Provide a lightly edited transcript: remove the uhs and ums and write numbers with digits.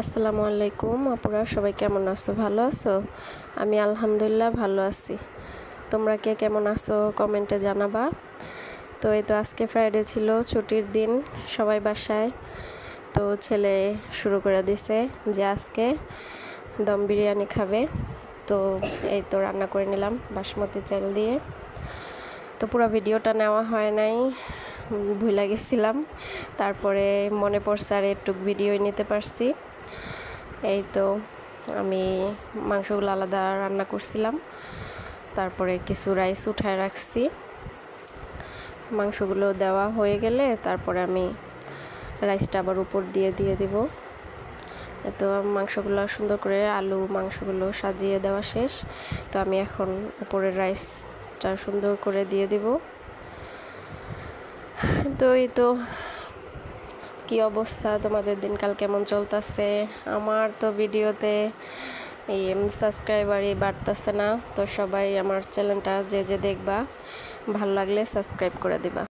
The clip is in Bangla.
আসসালামু আলাইকুম আপুরা, সবাই কেমন আছো? ভালো আছো? আমি আলহামদুলিল্লাহ ভালো আছি। তোমরা কে কেমন আছো কমেন্টে জানাবা। তো এই তো আজকে ফ্রাইডে ছিল, ছুটির দিন, সবাই বাসায়। তো ছেলে শুরু করে দিছে যে আজকে দম বিরিয়ানি খাবে। তো এই তো রান্না করে নিলাম বাসমতি চাল দিয়ে। তো পুরো ভিডিওটা নেওয়া হয় নাই, ভুলে গেছিলাম। তারপরে মনে পড়ছে আর একটু ভিডিও নিতে পারছি। এই তো আমি মাংসগুলো আলাদা রান্না করছিলাম, তারপরে কিছু রাইস উঠায় রাখছি। মাংসগুলো দেওয়া হয়ে গেলে তারপরে আমি রাইসটা আবার উপর দিয়ে দিব। তো মাংসগুলো সুন্দর করে আলু মাংসগুলো সাজিয়ে দেওয়া শেষ। তো আমি এখন উপরের রাইসটা সুন্দর করে দিয়ে দিব। তো এই তো কি অবস্থা, তোমাদের দিনকাল কেমন চলতেছে? আমার তো ভিডিওতে এই সাবস্ক্রাইবারই বাড়তেছে না। তো সবাই আমার চ্যানেলটা যে দেখবা, ভালো লাগলে সাবস্ক্রাইব করে দিবা।